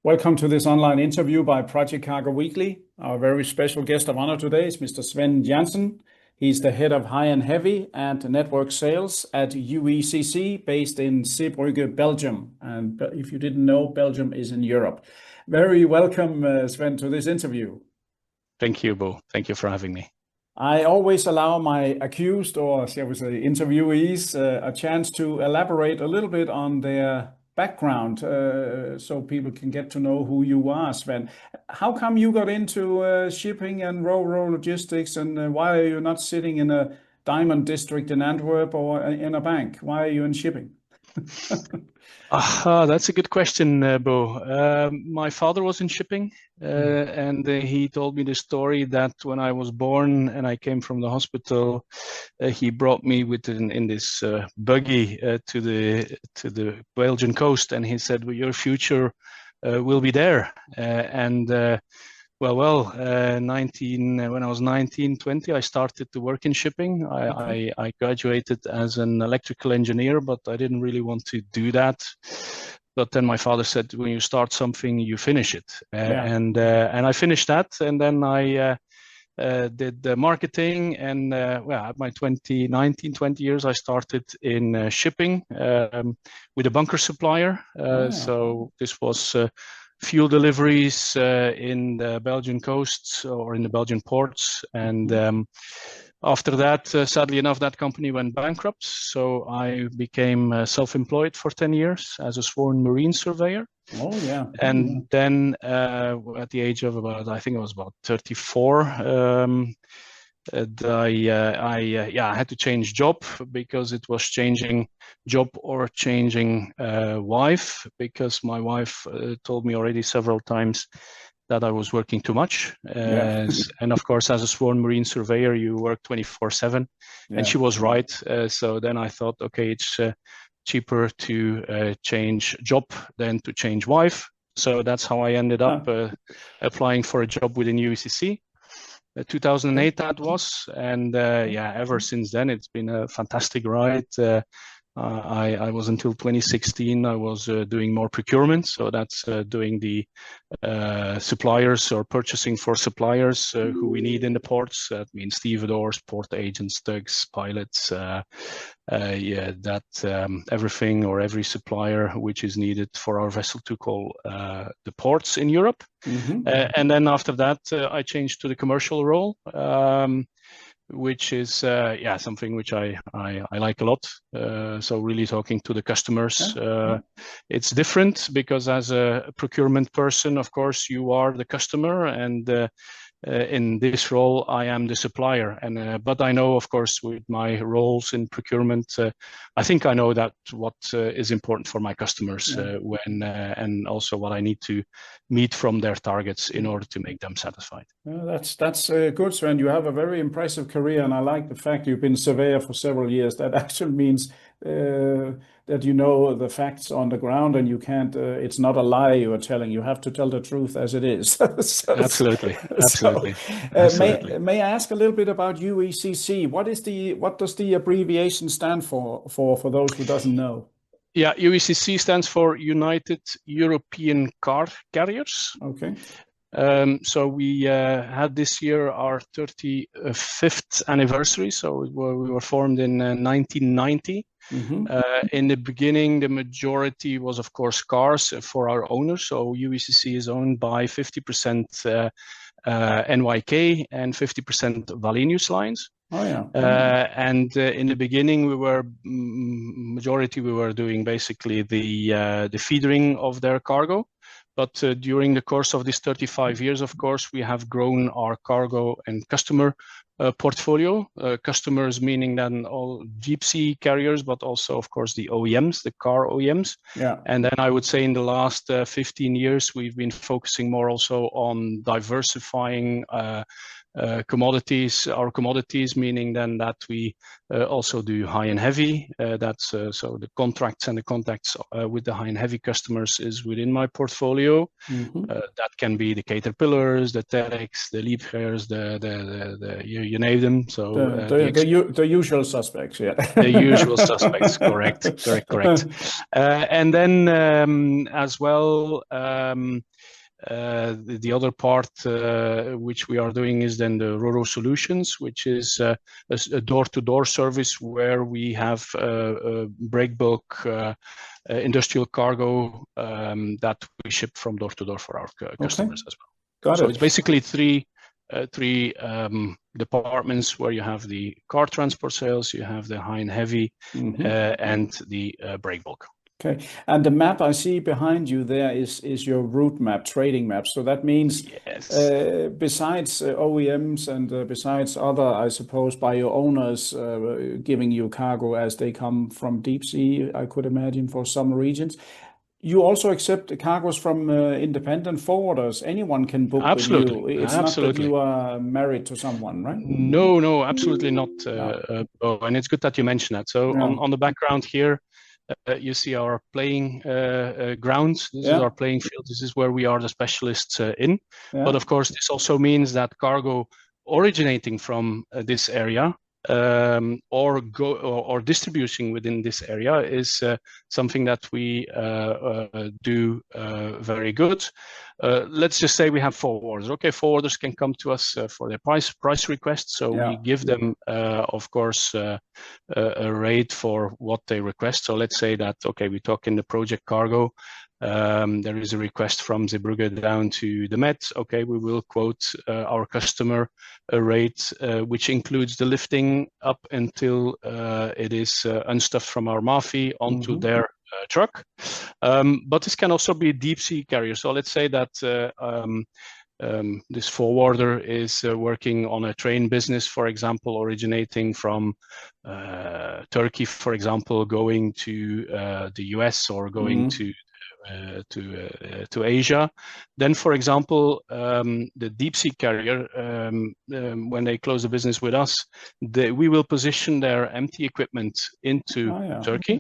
Welcome to this online interview by Project Cargo Weekly. Our very special guest of honor today is Mr. Sven Jansen. He's the head of high and heavy and network sales at UECC, based in Zeebrugge, Belgium. And if you didn't know, Belgium is in Europe. Very welcome, Sven, to this interview. Thank you, Bo. Thank you for having me. I always allow my accused, or shall we say interviewees, a chance to elaborate a little bit on their background, so people can get to know who you are, Sven. How come you got into shipping and ro-ro logistics, and why are you not sitting in a diamond district in Antwerp or in a bank? Why are you in shipping? That's a good question, Bo. My father was in shipping, and he told me the story that when I was born and I came from the hospital, he brought me in this buggy to the Belgian coast, and he said, "Well, your future will be there." When I was 19, 20, I started to work in shipping. I graduated as an electrical engineer, but I didn't really want to do that. But then my father said, when you start something, you finish it. And I finished that. And then I did the marketing. And at my 20 years, I started in shipping with a bunker supplier. So this was fuel deliveries in the Belgian coasts or in the Belgian ports. And after that, sadly enough, that company went bankrupt. So I became self-employed for 10 years as a sworn marine surveyor. Oh, yeah. And then at the age of I think it was about 34, I had to change job because it was changing job or changing wife, because my wife told me already several times that I was working too much. And of course, as a sworn marine surveyor, you work 24/7, and she was right. So then I thought, okay, it's cheaper to change job than to change wife. So that's how I ended up applying for a job within UECC. 2008 that was, and ever since then it's been a fantastic ride. I was until 2016 I was doing more procurement, so that's doing the suppliers or purchasing for suppliers who we need in the ports. That means stevedores, port agents, tugs, pilots, everything or every supplier which is needed for our vessel to call the ports in Europe. And then after that I changed to the commercial role, which is something which I like a lot. So really talking to the customers. It's different because as a procurement person, of course, you are the customer, and in this role I am the supplier. And but I know, of course, with my roles in procurement, I think I know that what is important for my customers when and also what I need to meet from their targets in order to make them satisfied. That's good, Sven. You have a very impressive career, and I like the fact you've been surveyor for several years. That actually means that you know the facts on the ground, and you can't. It's not a lie you are telling. You have to tell the truth as it is. Absolutely. May I ask a little bit about UECC? What does the abbreviation stand for those who doesn't know? Yeah, UECC stands for United European Car Carriers. Okay. So we had this year our 35th anniversary. So we were formed in 1990. In the beginning, the majority was, of course, cars for our owners. So UECC is owned by 50% NYK and 50% Wallenius Lines. Oh yeah. And in the beginning, we were doing basically the feedering of their cargo. But during the course of these 35 years, of course, we have grown our cargo and customer portfolio. Customers meaning then all deep sea carriers, but also, of course, the OEMs, the car OEMs. Yeah. And then I would say in the last 15 years, we've been focusing more also on diversifying commodities, our commodities, meaning then that we also do high and heavy. That's so the contracts and the contacts with the high and heavy customers is within my portfolio. That can be the Caterpillars, the Terex, the Liebherrs, the you name them. So the usual suspects, yeah. The usual suspects, correct. And then as well, the other part which we are doing is then the Ro-Ro Solutions, which is a door-to-door service where we have break bulk industrial cargo that we ship from door to door for our customers as well. Got so it. It's basically three departments where you have the car transport sales, you have the high and heavy, and the break bulk. Okay, and the map I see behind you there is your route map, trading map. So that means, yes, besides OEMs and besides other, I suppose, by your owners giving you cargo as they come from deep sea, I could imagine for some regions, you also accept cargoes from independent forwarders. Anyone can book absolutely. with you. It's absolutely. not that you are married to someone, right? No, absolutely not. And it's good that you mentioned that. So on the background here, you see our playing grounds. This is our playing field. This is where we are the specialists in. But of course, this also means that cargo originating from this area or distributing within this area is something that we do very good. Let's just say we have forwarders. Okay, forwarders can come to us for their price requests. So we give them, of course, a rate for what they request. So let's say that, okay, we talk in the project cargo. There is a request from Zeebrugge down to the Met. Okay, we will quote our customer a rate which includes the lifting up until it is unstuffed from our MAFI onto their truck. But this can also be a deep sea carrier. So let's say that this forwarder is working on a train business, for example, originating from Turkey, for example, going to the US or going to Asia. Then, for example, the deep sea carrier, when they close the business with us, we will position their empty equipment into Turkey.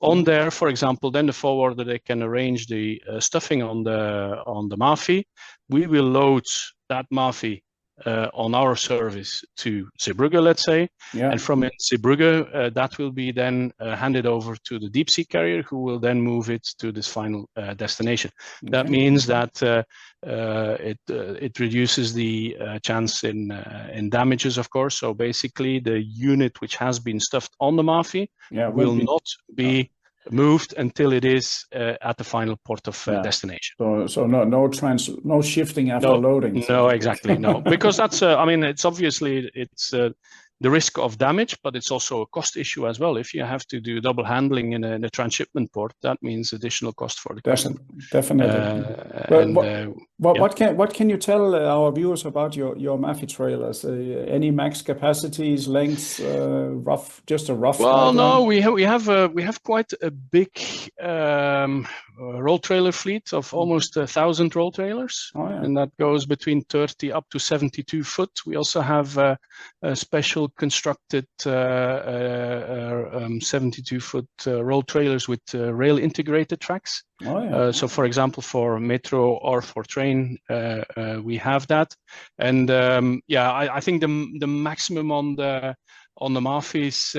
On there, for example, then the forwarder, they can arrange the stuffing on the MAFI. We will load that MAFI on our service to Zeebrugge, let's say, and from Zeebrugge, that will be then handed over to the deep sea carrier, who will then move it to this final destination. That means that it reduces the chance in damages, of course. So basically, the unit which has been stuffed on the MAFI will not be moved until it is at the final port of destination. So no shifting after loading. No, exactly, no, because that's I mean, it's obviously the risk of damage, but it's also a cost issue as well. If you have to do double handling in a transshipment port, that means additional cost for the customer. Definitely. What can you tell our viewers about your MAFI trailers? Any max capacities, lengths, just a rough guideline? No, we have quite a big roll trailer fleet of almost 1,000 roll trailers, and that goes between 30 up to 72 foot. We also have a special constructed 72-foot roll trailers with rail integrated tracks. So, for example, for metro or for train, we have that, and I think the maximum on the MAFIs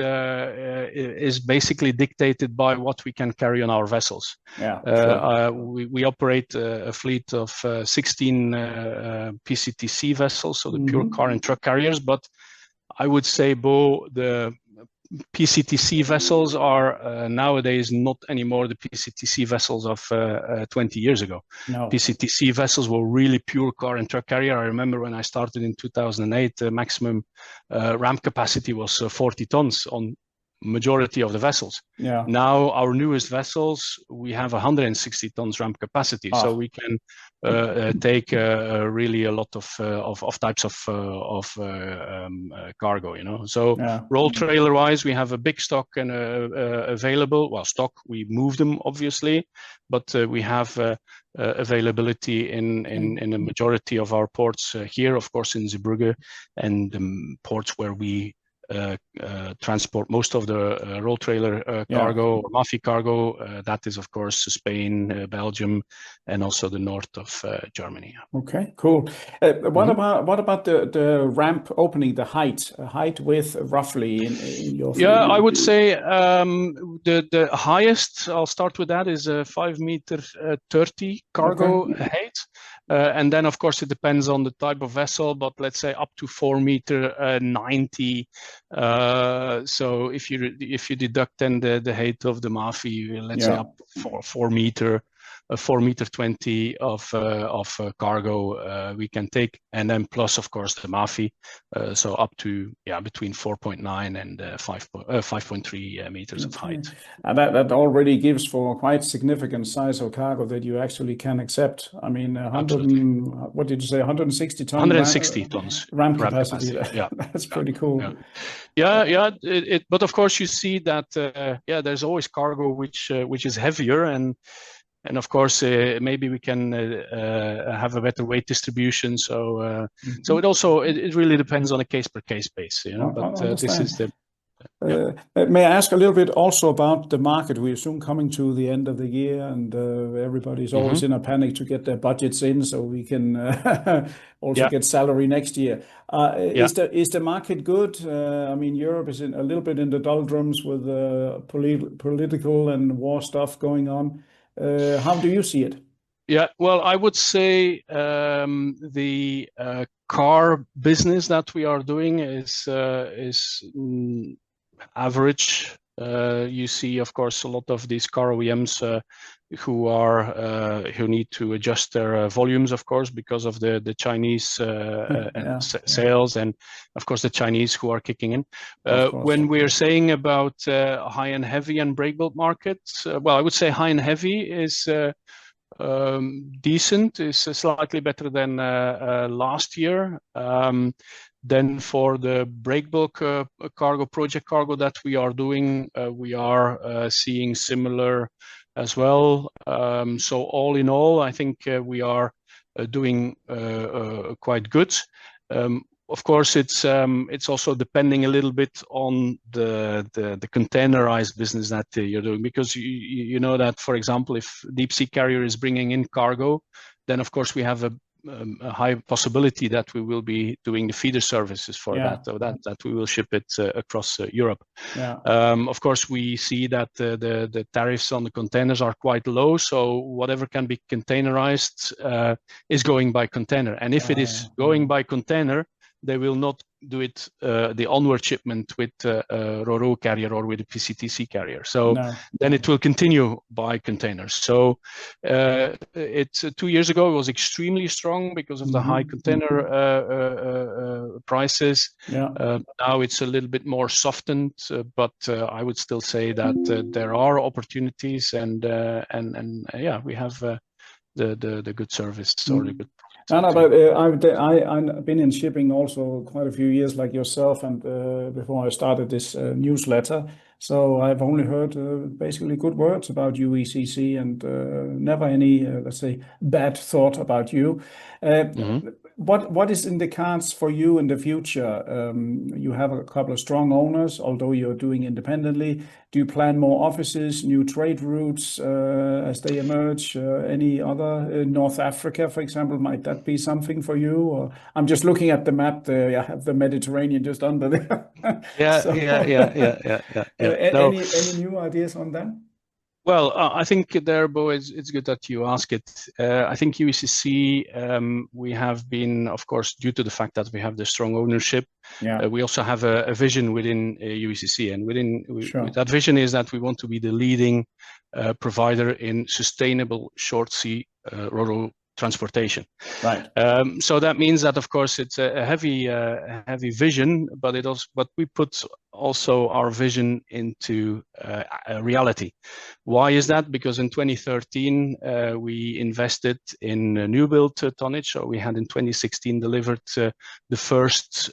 is basically dictated by what we can carry on our vessels. We operate a fleet of 16 PCTC vessels, so the pure car and truck carriers. But I would say, Bo, the PCTC vessels are nowadays not anymore the PCTC vessels of 20 years ago. PCTC vessels were really pure car and truck carrier. I remember when I started in 2008, the maximum ramp capacity was 40 tons on majority of the vessels. Yeah. Now our newest vessels, we have 160 tons ramp capacity, so we can take really a lot of types of cargo. So roll trailer wise, we have a big stock and available. Well, stock, we move them obviously, but we have availability in a majority of our ports here, of course, in Zeebrugge, and the ports where we transport most of the roll trailer cargo or MAFI cargo. That is, of course, Spain, Belgium, and also the north of Germany. Okay, cool. What about the ramp opening, the height width roughly in your? Yeah, I would say the highest, I'll start with that, is 5 meter 30 cargo height. And then, of course, it depends on the type of vessel, but let's say up to 4 meter 90. So if you deduct then the height of the MAFI, let's say up 4 meter. 4 meter 20 of cargo we can take, and then plus, of course, the MAFI, so up to between 4.9 and 5.3 meters of height. And that already gives for quite significant size of cargo that you actually can accept. I mean, 100 what did you say? 160 tons. 160 tons ramp capacity. Yeah, that's pretty cool. Yeah. But of course, you see that there's always cargo which is heavier, and of course, maybe we can have a better weight distribution. So, so it really depends on a case per case basis, But this is the. May I ask a little bit also about the market? We're soon coming to the end of the year, and everybody's always in a panic to get their budgets in, so we can also get salary next year. Is the market good? I mean, Europe is a little bit in the doldrums with political and war stuff going on. How do you see it? Yeah, well, I would say the car business that we are doing is average. You see, of course, a lot of these car OEMs who need to adjust their volumes, of course, because of the Chinese sales, and of course the Chinese who are kicking in. When we're saying about high and heavy and brake build markets, well, I would say high and heavy is decent, is slightly better than last year. Then for the brake bulk cargo, project cargo that we are doing, we are seeing similar as well. So all in all, I think we are doing quite good. Of course, it's also depending a little bit on the containerized business that you're doing, because you know that, for example, if deep sea carrier is bringing in cargo, then of course we have a high possibility that we will be doing the feeder services for that, or that we will ship it across Europe. Of course, we see that the tariffs on the containers are quite low, so whatever can be containerized is going by container. And if it is going by container, they will not do it the onward shipment with Ro-Ro carrier or with a PCTC carrier. So then it will continue by containers. So it's 2 years ago, it was extremely strong because of the high container prices. Now it's a little bit more softened, but I would still say that there are opportunities, and we have the good service or the good. But I've been in shipping also quite a few years, like yourself, and before I started this newsletter. So I've only heard basically good words about UECC, and never any, let's say, bad thought about you. What is in the cards for you in the future? You have a couple of strong owners, although you're doing independently. Do you plan more offices, new trade routes as they emerge? Any other North Africa, for example, might that be something for you? Or I'm just looking at the map there. I have the Mediterranean just under there. Any new ideas on that? Well, I think there, Bo, it's good that you ask it. I think UECC, we have been, of course, due to the fact that we have the strong ownership, we also have a vision within UECC. And that vision is that we want to be the leading provider in sustainable short sea Ro-Ro transportation. Right. So that means that, of course, it's a heavy vision, but we put also our vision into reality. Why is that? Because in 2013 we invested in new build tonnage. So we had in 2016 delivered the first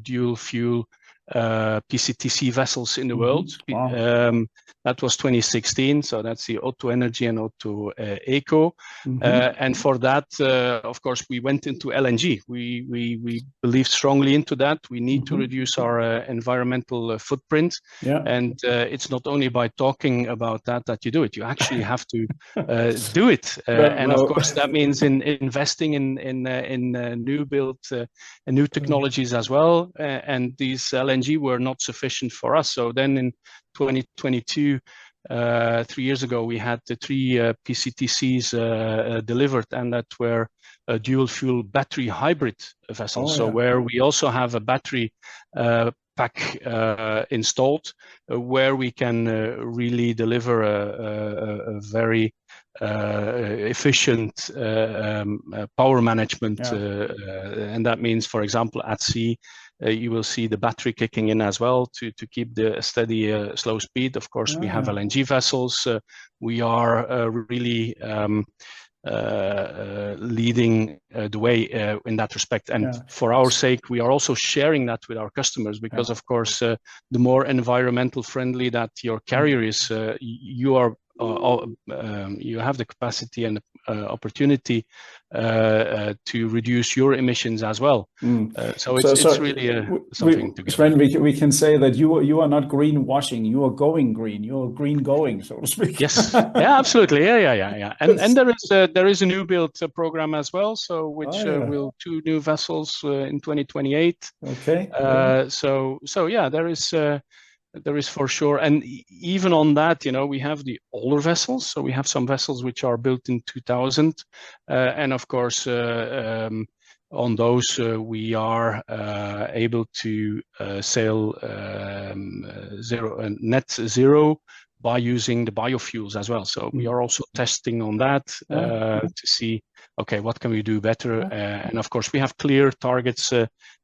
dual fuel PCTC vessels in the world. Wow. That was 2016, so that's the Auto Energy and Auto Eco. And for that, of course, we went into LNG. We believe strongly into that. We need to reduce our environmental footprint. Yeah. And it's not only by talking about that you do it. You actually have to do it. And of course, that means in investing in new build and new technologies as well. And these LNG were not sufficient for us. So then in 2022, 3 years ago, we had the 3 PCTCs delivered, and that were dual fuel battery hybrid vessels. So where we also have a battery pack installed, where we can really deliver a very efficient power management. And that means, for example, at sea, you will see the battery kicking in as well to keep the steady slow speed. Of course, we have LNG vessels. We are really leading the way in that respect. And for our sake, we are also sharing that with our customers, because of course, the more environmental friendly that your carrier is, you have the capacity and opportunity to reduce your emissions as well. So it's really something together. Sven, we can say that you are not greenwashing. You are going green. You are green going, so to speak. Yes. Yeah. Absolutely. Yeah. And there is a new build program as well. So which will 2 new vessels in 2028. Okay. So yeah, there is for sure. And even on that, we have the older vessels. So we have some vessels which are built in 2000. And of course, on those, we are able to sail net zero by using the biofuels as well. So we are also testing on that to see, okay, what can we do better? And of course, we have clear targets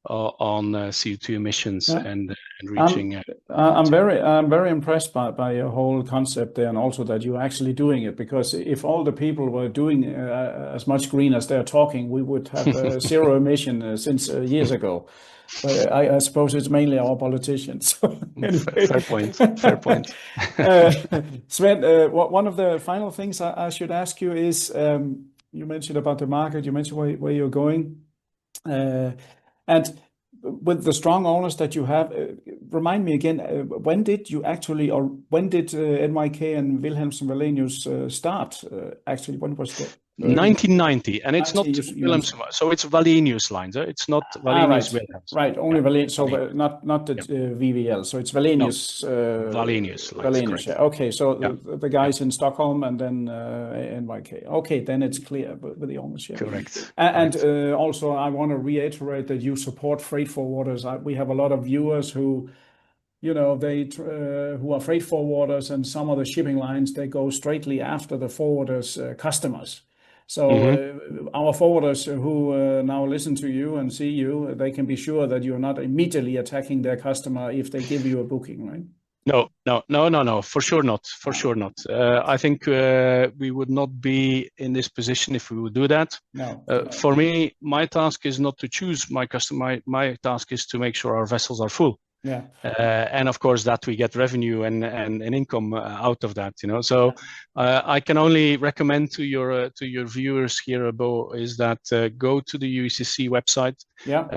on CO2 emissions and reaching. I'm very impressed by your whole concept there, and also that you're actually doing it. Because if all the people were doing as much green as they're talking, we would have zero emission since years ago. But I suppose it's mainly our politicians. Anyway. Fair point. Fair point. Sven, one of the final things I should ask you is, you mentioned about the market, you mentioned where you're going. And with the strong owners that you have, remind me again, when did NYK and Wilhelmsen Wallenius start? Actually, when was that? 1990, and it's not Wilhelmsen, so it's Wallenius lines. It's not Wallenius Wilhelmsen. Right, only Wallenius, so not the VWL. So it's Wallenius. Wallenius lines. Wallenius, yeah. Okay, so the guys in Stockholm and then NYK. Okay, then it's clear with the ownership. Correct. And also, I want to reiterate that you support freight forwarders. We have a lot of viewers who, who are freight forwarders, and some of the shipping lines, they go straightly after the forwarders' customers. So our forwarders who now listen to you and see you, they can be sure that you're not immediately attacking their customer if they give you a booking, right? No, for sure not. For sure not. I think we would not be in this position if we would do that. No. For me, my task is not to choose my customer. My task is to make sure our vessels are full. Yeah. And of course that we get revenue and income out of that, So I can only recommend to your viewers here above is that go to the UECC website. Yeah.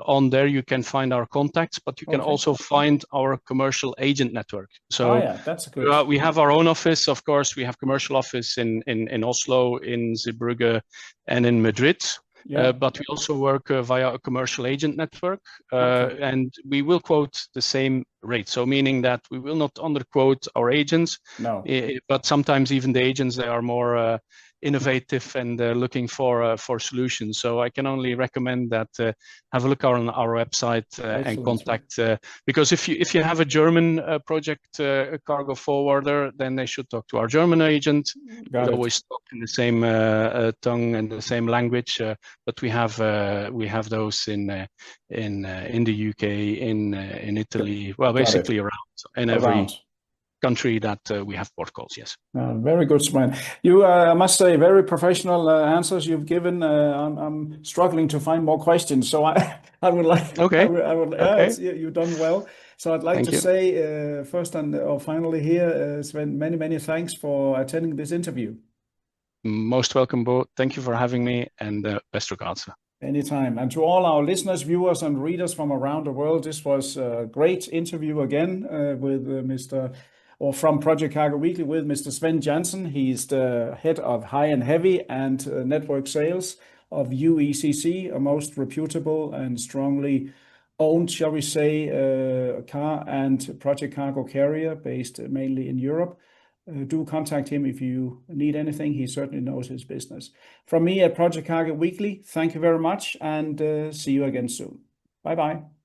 On there you can find our contacts, but you can also find our commercial agent network. So that's good. We have our own office, of course. We have commercial office in Oslo, in Zeebrugge, and in Madrid. But we also work via a commercial agent network, and we will quote the same rate. So meaning that we will not underquote our agents, but sometimes even the agents, they are more innovative and looking for solutions. So I can only recommend that have a look on our website and contact. Because if you have a German project cargo forwarder, then they should talk to our German agent. We always talk in the same tongue and the same language. But we have those in the UK, in Italy. Well, basically around in every country that we have port calls. Yes. Very good, Sven. You, I must say, very professional answers you've given. I'm struggling to find more questions, so I would like. Okay. You've done well. So I'd like to say first or finally here, Sven, many thanks for attending this interview. Most welcome, Bo. Thank you for having me, and best regards. Anytime. And to all our listeners, viewers, and readers from around the world, this was a great interview again from Project Cargo Weekly with Mr. Sven Jansen. He's the head of high and heavy and network sales of UECC, a most reputable and strongly owned, shall we say, car and project cargo carrier based mainly in Europe. Do contact him if you need anything. He certainly knows his business. From me at Project Cargo Weekly, thank you very much, and see you again soon. Bye-bye.